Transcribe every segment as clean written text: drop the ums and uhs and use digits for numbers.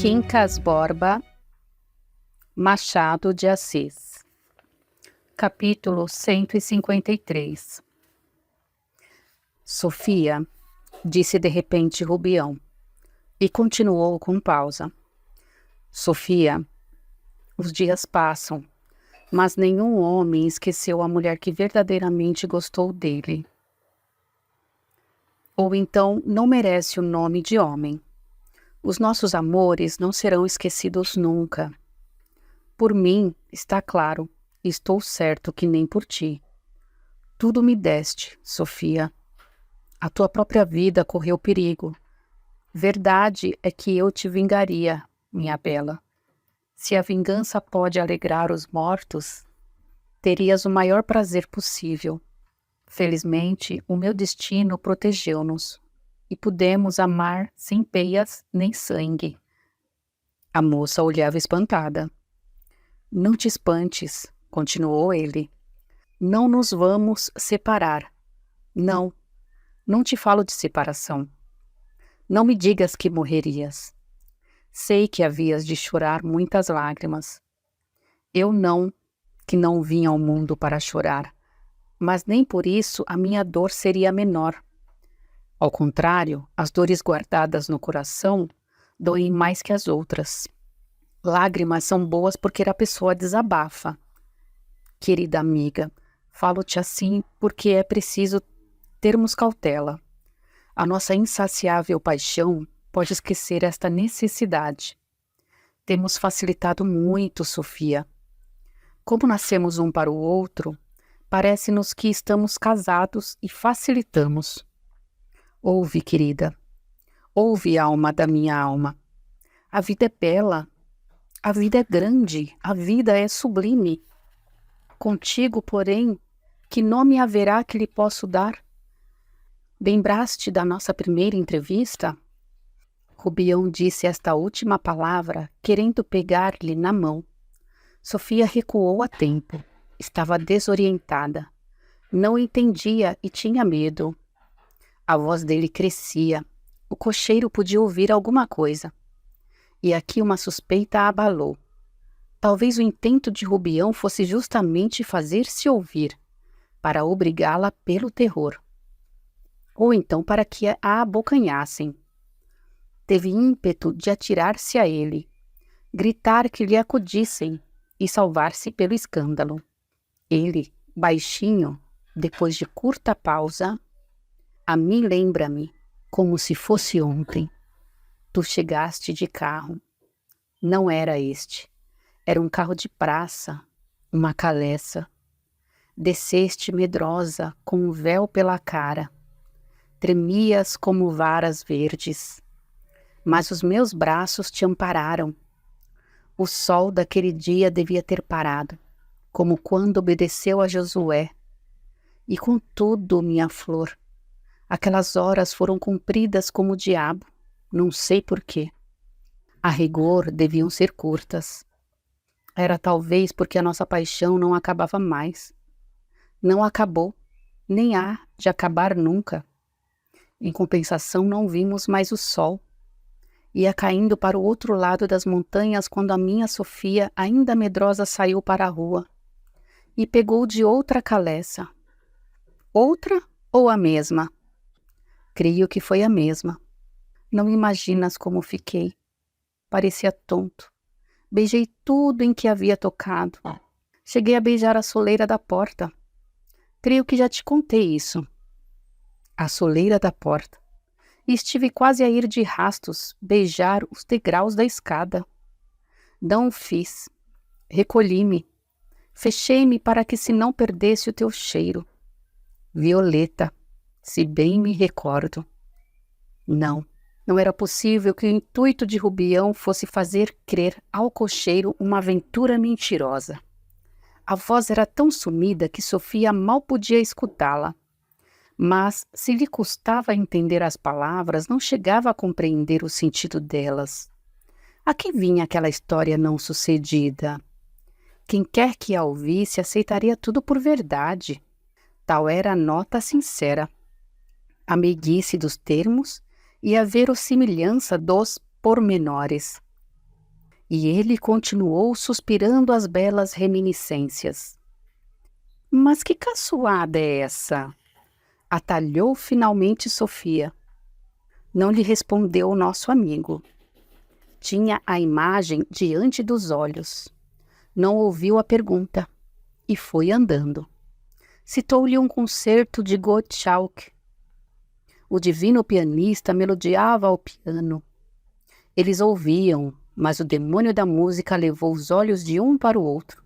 Quincas Borba, Machado de Assis. Capítulo 153. Sofia, disse de repente Rubião, e continuou com pausa. Sofia, os dias passam, mas nenhum homem esqueceu a mulher que verdadeiramente gostou dele. Ou então não merece o nome de homem. Os nossos amores não serão esquecidos nunca. Por mim, está claro, estou certo que nem por ti. Tudo me deste, Sofia. A tua própria vida correu perigo. Verdade é que eu te vingaria, minha bela. Se a vingança pode alegrar os mortos, terias o maior prazer possível. Felizmente, o meu destino protegeu-nos, e pudemos amar sem peias nem sangue. A moça olhava espantada. Não te espantes, continuou ele. Não nos vamos separar. Não, não te falo de separação. Não me digas que morrerias. Sei que havias de chorar muitas lágrimas. Eu não, que não vim ao mundo para chorar, mas nem por isso a minha dor seria menor. Ao contrário, as dores guardadas no coração doem mais que as outras. Lágrimas são boas porque a pessoa desabafa. Querida amiga, falo-te assim porque é preciso termos cautela. A nossa insaciável paixão pode esquecer esta necessidade. Temos facilitado muito, Sofia. Como nascemos um para o outro, parece-nos que estamos casados e facilitamos. Ouve, querida. Ouve, alma da minha alma. A vida é bela. A vida é grande. A vida é sublime. Contigo, porém, que nome haverá que lhe posso dar? Lembraste da nossa primeira entrevista? Rubião disse esta última palavra, querendo pegar-lhe na mão. Sofia recuou a tempo. Estava desorientada. Não entendia e tinha medo. A voz dele crescia. O cocheiro podia ouvir alguma coisa. E aqui uma suspeita a abalou. Talvez o intento de Rubião fosse justamente fazer-se ouvir, para obrigá-la pelo terror. Ou então para que a abocanhassem. Teve ímpeto de atirar-se a ele, gritar que lhe acudissem e salvar-se pelo escândalo. Ele, baixinho, depois de curta pausa, a mim lembra-me, como se fosse ontem. Tu chegaste de carro. Não era este. Era um carro de praça, uma caleça. Desceste medrosa, com um véu pela cara. Tremias como varas verdes. Mas os meus braços te ampararam. O sol daquele dia devia ter parado, como quando obedeceu a Josué. E contudo, minha flor, aquelas horas foram cumpridas como o diabo, não sei porquê. A rigor deviam ser curtas. Era talvez porque a nossa paixão não acabava mais. Não acabou, nem há de acabar nunca. Em compensação, não vimos mais o sol. Ia caindo para o outro lado das montanhas quando a minha Sofia, ainda medrosa, saiu para a rua e pegou de outra caleça. Outra ou a mesma? Creio que foi a mesma. Não imaginas como fiquei. Parecia tonto. Beijei tudo em que havia tocado. Cheguei a beijar a soleira da porta. Creio que já te contei isso. A soleira da porta. E estive quase a ir de rastos beijar os degraus da escada. Não o fiz. Recolhi-me. Fechei-me para que se não perdesse o teu cheiro. Violeta, se bem me recordo. Não, não era possível que o intuito de Rubião fosse fazer crer ao cocheiro uma aventura mentirosa. A voz era tão sumida que Sofia mal podia escutá-la. Mas, se lhe custava entender as palavras, não chegava a compreender o sentido delas. A que vinha aquela história não sucedida? Quem quer que a ouvisse aceitaria tudo por verdade. Tal era a nota sincera, a meiguice dos termos e a verossimilhança dos pormenores. E ele continuou suspirando as belas reminiscências. Mas que caçoada é essa? Atalhou finalmente Sofia. Não lhe respondeu o nosso amigo. Tinha a imagem diante dos olhos. Não ouviu a pergunta e foi andando. Citou-lhe um concerto de Gottschalk. O divino pianista melodiava ao piano. Eles ouviam, mas o demônio da música levou os olhos de um para o outro,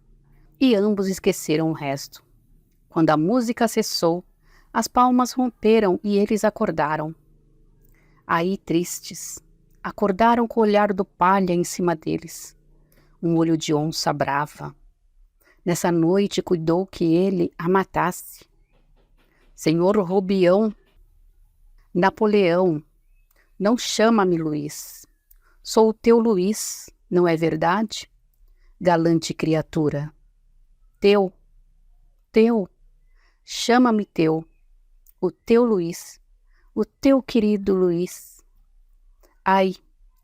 e ambos esqueceram o resto. Quando a música cessou, as palmas romperam e eles acordaram. Aí, tristes, acordaram com o olhar do palha em cima deles, um olho de onça brava. Nessa noite cuidou que ele a matasse. Senhor Rubião, Napoleão, não chama-me Luiz. Sou o teu Luiz, não é verdade? Galante criatura. Teu, chama-me teu, o teu Luiz, o teu querido Luiz. Ai,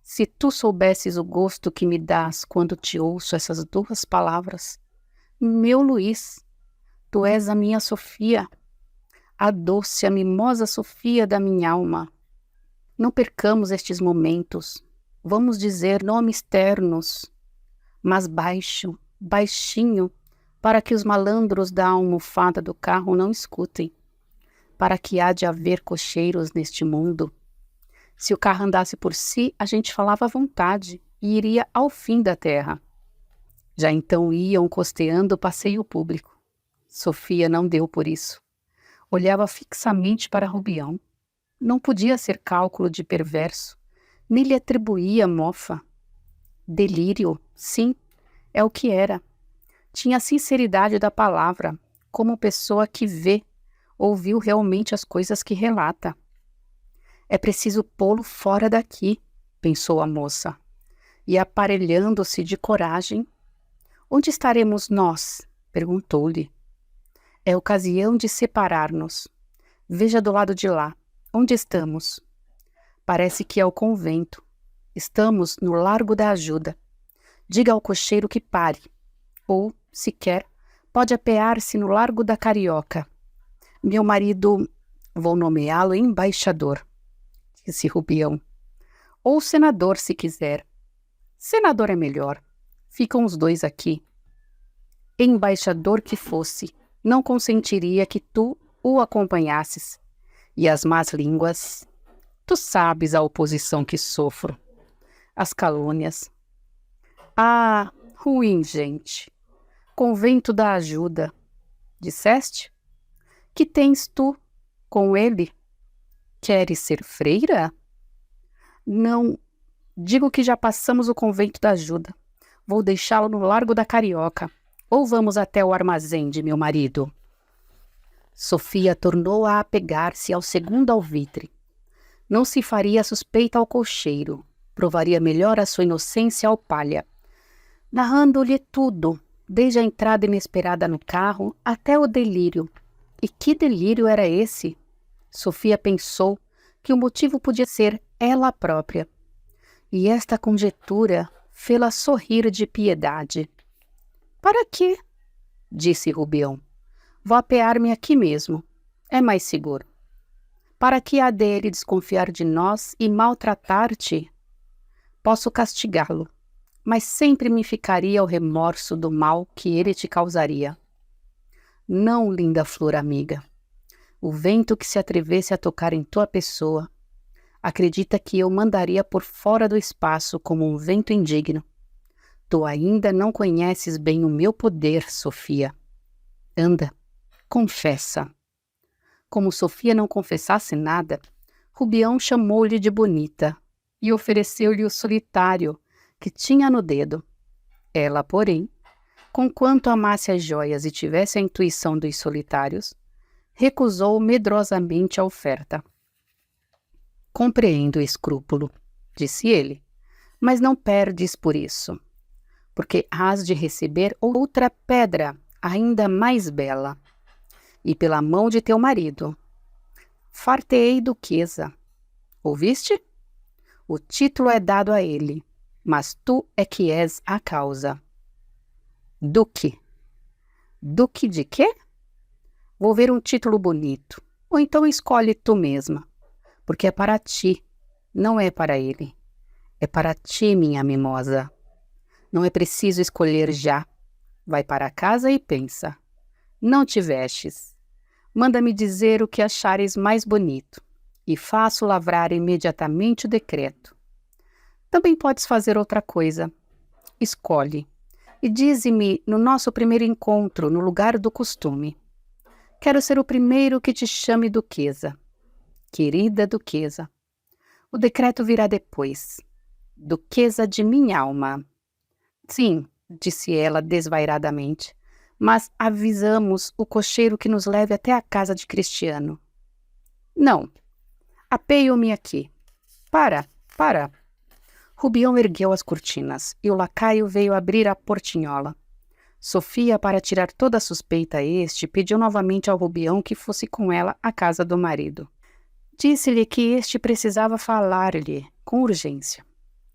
se tu soubesses o gosto que me dás quando te ouço essas duas palavras. Meu Luiz, tu és a minha Sofia, a doce, a mimosa Sofia da minha alma. Não percamos estes momentos, vamos dizer nomes ternos, mas baixo, baixinho, para que os malandros da almofada do carro não escutem, para que há de haver cocheiros neste mundo. Se o carro andasse por si, a gente falava à vontade e iria ao fim da terra. Já então iam costeando o passeio público. Sofia não deu por isso. Olhava fixamente para Rubião. Não podia ser cálculo de perverso, nem lhe atribuía mofa. Delírio, sim, é o que era. Tinha a sinceridade da palavra, como pessoa que vê, ouviu realmente as coisas que relata. É preciso pô-lo fora daqui, pensou a moça, e aparelhando-se de coragem. Onde estaremos nós? Perguntou-lhe. É ocasião de separar-nos. Veja do lado de lá. Onde estamos? Parece que é o convento. Estamos no Largo da Ajuda. Diga ao cocheiro que pare. Ou, se quer, pode apear-se no Largo da Carioca. Meu marido, vou nomeá-lo embaixador, disse Rubião. Ou senador, se quiser. Senador é melhor. Ficam os dois aqui. Embaixador que fosse, não consentiria que tu o acompanhasses. E as más línguas, tu sabes a oposição que sofro, as calúnias. Ah, ruim gente, convento da ajuda, disseste? Que tens tu com ele? Queres ser freira? Não, digo que já passamos o convento da ajuda. Vou deixá-lo no Largo da Carioca, ou vamos até o armazém de meu marido. Sofia tornou a apegar-se ao segundo alvitre. Não se faria suspeita ao cocheiro, provaria melhor a sua inocência ao palha, narrando-lhe tudo, desde a entrada inesperada no carro até o delírio. E que delírio era esse? Sofia pensou que o motivo podia ser ela própria. E esta conjectura fê-la sorrir de piedade. Para quê? Disse Rubião. Vou apear-me aqui mesmo. É mais seguro. Para que há dele desconfiar de nós e maltratar-te? Posso castigá-lo, mas sempre me ficaria o remorso do mal que ele te causaria. Não, linda flor amiga. O vento que se atrevesse a tocar em tua pessoa, acredita que eu mandaria por fora do espaço como um vento indigno. Tu ainda não conheces bem o meu poder, Sofia. Anda. Confessa. Como Sofia não confessasse nada, Rubião chamou-lhe de bonita e ofereceu-lhe o solitário que tinha no dedo. Ela, porém, conquanto amasse as joias e tivesse a intuição dos solitários, recusou medrosamente a oferta. Compreendo o escrúpulo, disse ele, mas não perdes por isso, porque hás de receber outra pedra ainda mais bela. E pela mão de teu marido. Far-te-ei duquesa. Ouviste? O título é dado a ele. mas tu é que és a causa. Duque. Duque de quê? Vou ver um título bonito, ou então escolhe tu mesma, porque é para ti, não é para ele. É para ti, minha mimosa. Não é preciso escolher já. Vai para casa e pensa. Não te vestes. Manda-me dizer o que achares mais bonito, e faço lavrar imediatamente o decreto. Também podes fazer outra coisa. Escolhe, e dize-me no nosso primeiro encontro, no lugar do costume. Quero ser o primeiro que te chame duquesa. Querida duquesa. O decreto virá depois. Duquesa de minha alma. Sim, disse ela desvairadamente, mas avisamos o cocheiro que nos leve até a casa de Cristiano. Não, apeio-me aqui. Para. Rubião ergueu as cortinas e o lacaio veio abrir a portinhola. Sofia, para tirar toda a suspeita a este, pediu novamente ao Rubião que fosse com ela à casa do marido. Disse-lhe que este precisava falar-lhe com urgência.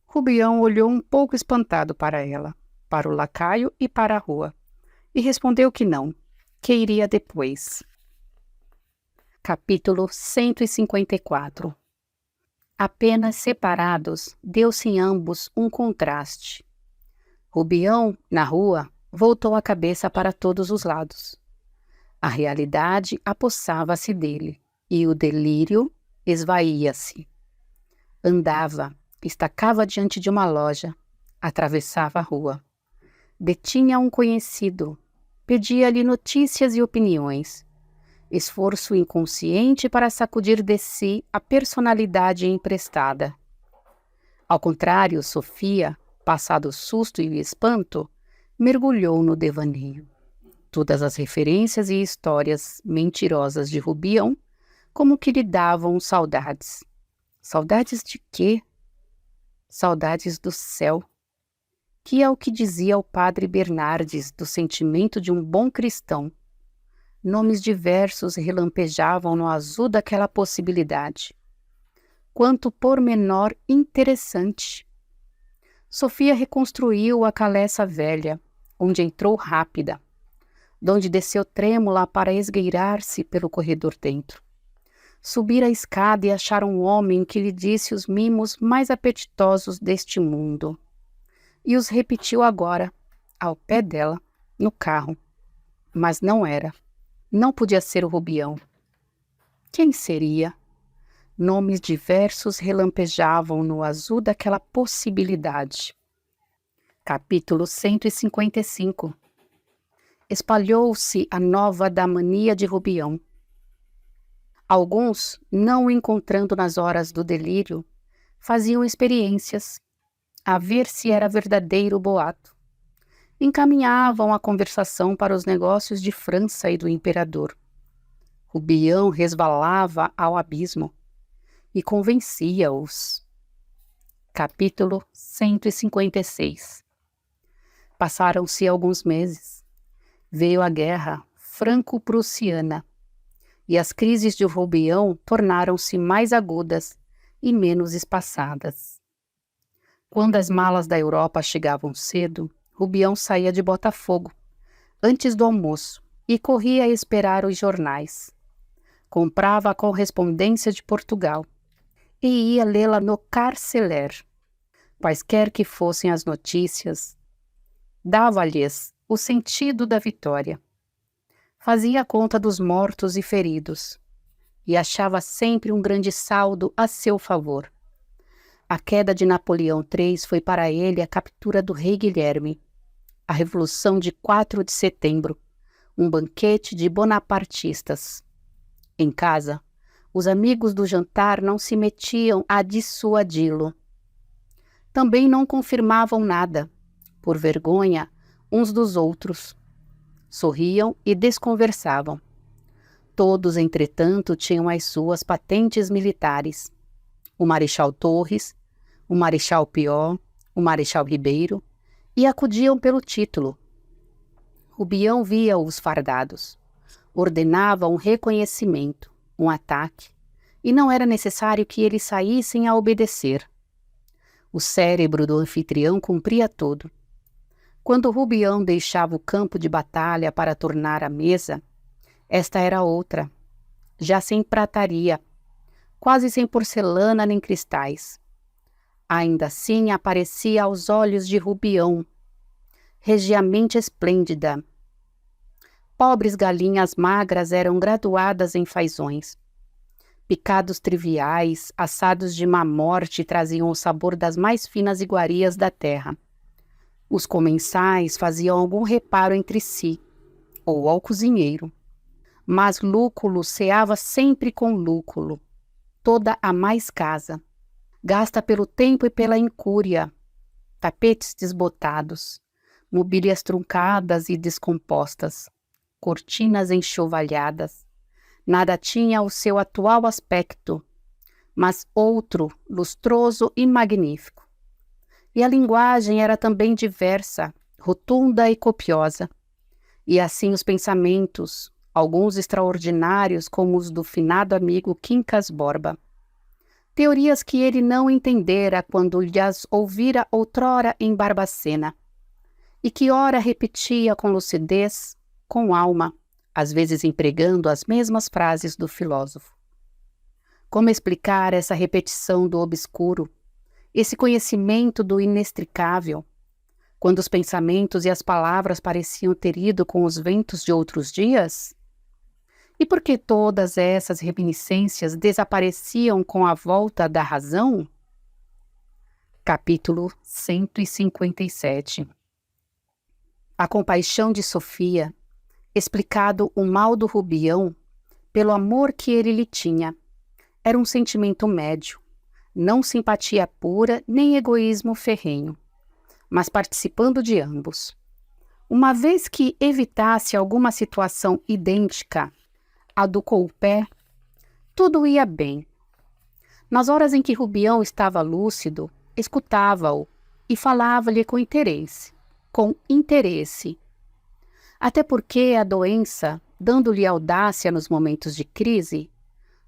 Rubião olhou um pouco espantado para ela, para o lacaio e para a rua, e respondeu que não, que iria depois. Capítulo 154. Apenas separados, deu-se em ambos um contraste. Rubião, na rua, voltou a cabeça para todos os lados. A realidade apossava-se dele, e o delírio esvaía-se. Andava, estacava diante de uma loja, atravessava a rua. Detinha um conhecido, pedia-lhe notícias e opiniões. Esforço inconsciente para sacudir de si a personalidade emprestada. Ao contrário, Sofia, passado o susto e o espanto, mergulhou no devaneio. Todas as referências e histórias mentirosas de Rubião como que lhe davam saudades. Saudades de quê? Saudades do céu. Que é o que dizia o padre Bernardes do sentimento de um bom cristão. Nomes diversos relampejavam no azul daquela possibilidade. Quanto pormenor interessante! Sofia reconstruiu a caleça velha, onde entrou rápida, donde desceu trêmula para esgueirar-se pelo corredor dentro. Subir a escada e achar um homem que lhe disse os mimos mais apetitosos deste mundo. E os repetiu agora, ao pé dela, no carro. Mas não era. Não podia ser o Rubião. Quem seria? Nomes diversos relampejavam no azul daquela possibilidade. Capítulo 155. Espalhou-se a nova da mania de Rubião. Alguns, não o encontrando nas horas do delírio, faziam experiências, a ver se era verdadeiro boato. Encaminhavam a conversação para os negócios de França e do imperador. Rubião resvalava ao abismo e convencia-os. Capítulo 156. Passaram-se alguns meses. Veio a guerra franco-prussiana e as crises de Rubião tornaram-se mais agudas e menos espaçadas. Quando as malas da Europa chegavam cedo, Rubião saía de Botafogo, antes do almoço, e corria a esperar os jornais. Comprava a correspondência de Portugal e ia lê-la no Carceler. Quaisquer que fossem as notícias, dava-lhes o sentido da vitória. Fazia a conta dos mortos e feridos, e achava sempre um grande saldo a seu favor. A queda de Napoleão III foi para ele a captura do rei Guilherme, a Revolução de 4 de setembro, um banquete de bonapartistas. Em casa, os amigos do jantar não se metiam a dissuadi-lo. Também não confirmavam nada, por vergonha uns dos outros. Sorriam e desconversavam. Todos, entretanto, tinham as suas patentes militares. O Marechal Torres, o Marechal Pior, o Marechal Ribeiro, e acudiam pelo título. Rubião via-os fardados. Ordenava um reconhecimento, um ataque, e não era necessário que eles saíssem a obedecer. O cérebro do anfitrião cumpria tudo. Quando Rubião deixava o campo de batalha para tornar a mesa, esta era outra, já sem prataria, quase sem porcelana nem cristais. Ainda assim aparecia aos olhos de Rubião, regiamente esplêndida. Pobres galinhas magras eram graduadas em fazões. Picados triviais, assados de má morte traziam o sabor das mais finas iguarias da terra. Os comensais faziam algum reparo entre si, ou ao cozinheiro. Mas lúculo ceava sempre com lúculo, toda a mais casa, gasta pelo tempo e pela incúria, tapetes desbotados, mobílias truncadas e descompostas, cortinas enxovalhadas. Nada tinha o seu atual aspecto, mas outro, lustroso e magnífico. E a linguagem era também diversa, rotunda e copiosa. E assim os pensamentos, alguns extraordinários como os do finado amigo Quincas Borba. Teorias que ele não entendera quando lhes ouvira outrora em Barbacena, e que ora repetia com lucidez, com alma, às vezes empregando as mesmas frases do filósofo. Como explicar essa repetição do obscuro, esse conhecimento do inextricável, quando os pensamentos e as palavras pareciam ter ido com os ventos de outros dias? E por que todas essas reminiscências desapareciam com a volta da razão? Capítulo 157. A compaixão de Sofia, explicado o mal do Rubião pelo amor que ele lhe tinha, era um sentimento médio, não simpatia pura nem egoísmo ferrenho, mas participando de ambos. Uma vez que evitasse alguma situação idêntica à do Coupé, tudo ia bem. Nas horas em que Rubião estava lúcido, escutava-o e falava-lhe com interesse. Até porque a doença, dando-lhe audácia nos momentos de crise,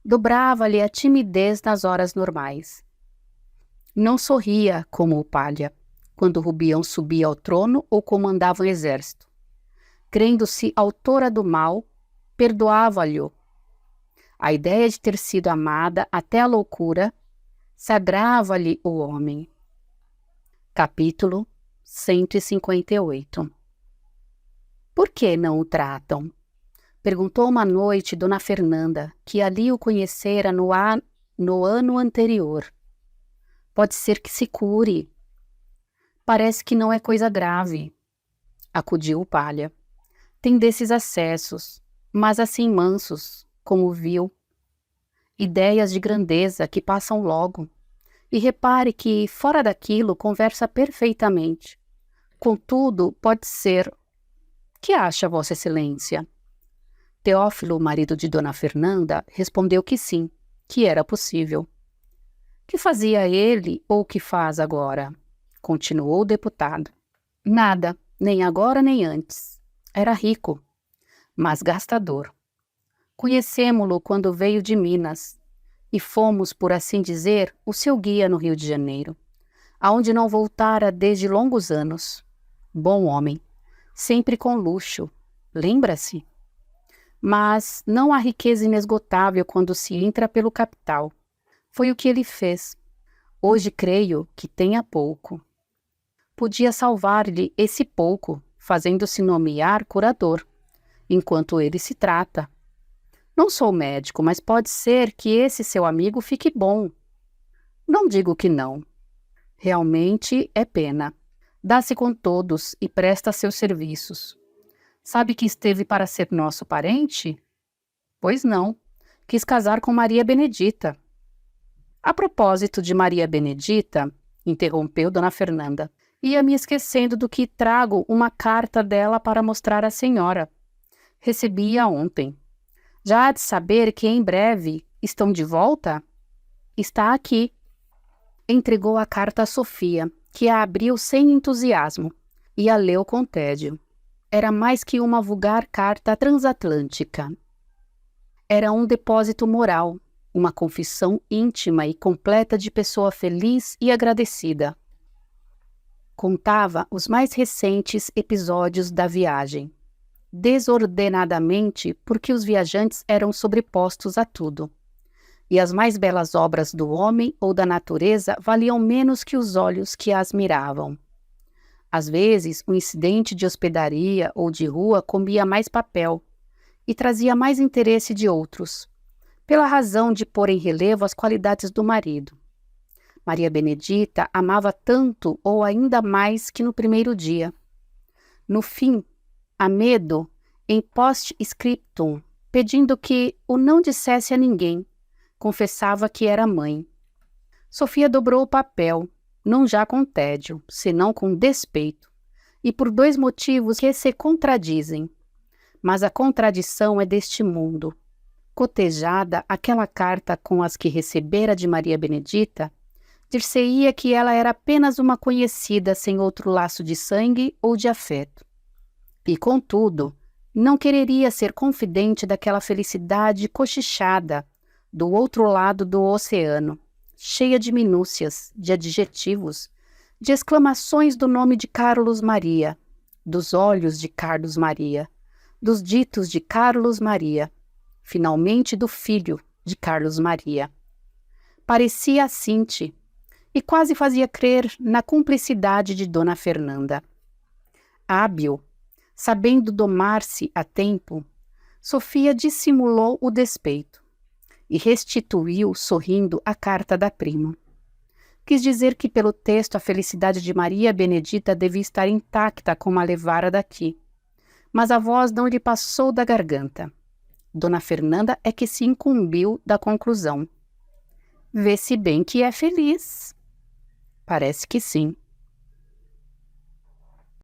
dobrava-lhe a timidez nas horas normais. Não sorria como o Palha, quando Rubião subia ao trono ou comandava um exército. Crendo-se autora do mal, perdoava-lhe. A ideia de ter sido amada até a loucura sagrava-lhe o homem. Capítulo 158. Por que não o tratam? Perguntou uma noite Dona Fernanda, que ali o conhecera no ano anterior. Pode ser que se cure. Parece que não é coisa grave, acudiu o Palha. Tem desses acessos, mas assim mansos, como viu. Ideias de grandeza que passam logo. E repare que, fora daquilo, conversa perfeitamente. Contudo, pode ser... Que acha, Vossa Excelência? Teófilo, o marido de Dona Fernanda, respondeu que sim, que era possível. Que fazia ele ou que faz agora? Continuou o deputado. Nada, nem agora nem antes. Era rico, mas gastador. Conhecemo-lo quando veio de Minas e fomos, por assim dizer, o seu guia no Rio de Janeiro, aonde não voltara desde longos anos. Bom homem, sempre com luxo, lembra-se? Mas não há riqueza inesgotável quando se entra pelo capital. Foi o que ele fez. Hoje creio que tenha pouco. Podia salvar-lhe esse pouco, fazendo-se nomear curador, enquanto ele se trata. Não sou médico, mas pode ser que esse seu amigo fique bom. Não digo que não. Realmente é pena. Dá-se com todos e presta seus serviços. Sabe que esteve para ser nosso parente? Pois não. Quis casar com Maria Benedita. A propósito de Maria Benedita, interrompeu Dona Fernanda, ia me esquecendo do que trago uma carta dela para mostrar à senhora. Recebi-a ontem. Já há de saber que em breve estão de volta? Está aqui. Entregou a carta a Sofia, que a abriu sem entusiasmo, e a leu com tédio. Era mais que uma vulgar carta transatlântica. Era um depósito moral, uma confissão íntima e completa de pessoa feliz e agradecida. Contava os mais recentes episódios da viagem, desordenadamente porque os viajantes eram sobrepostos a tudo. E as mais belas obras do homem ou da natureza valiam menos que os olhos que as miravam. Às vezes, um incidente de hospedaria ou de rua comia mais papel e trazia mais interesse de outros, pela razão de pôr em relevo as qualidades do marido. Maria Benedita amava tanto ou ainda mais que no primeiro dia. No fim, a medo, em post-scriptum, pedindo que o não dissesse a ninguém, confessava que era mãe. Sofia dobrou o papel, não já com tédio, senão com despeito, e por 2 motivos que se contradizem. Mas a contradição é deste mundo. Cotejada aquela carta com as que recebera de Maria Benedita, dir-se-ia que ela era apenas uma conhecida sem outro laço de sangue ou de afeto. E, contudo, não quereria ser confidente daquela felicidade cochichada do outro lado do oceano, cheia de minúcias, de adjetivos, de exclamações do nome de Carlos Maria, dos olhos de Carlos Maria, dos ditos de Carlos Maria, finalmente do filho de Carlos Maria. Parecia assinte e quase fazia crer na cumplicidade de Dona Fernanda. Hábil, sabendo domar-se a tempo, Sofia dissimulou o despeito e restituiu, sorrindo, a carta da prima. Quis dizer que pelo texto a felicidade de Maria Benedita devia estar intacta como a levara daqui, mas a voz não lhe passou da garganta. Dona Fernanda é que se incumbiu da conclusão. Vê-se bem que é feliz. Parece que sim.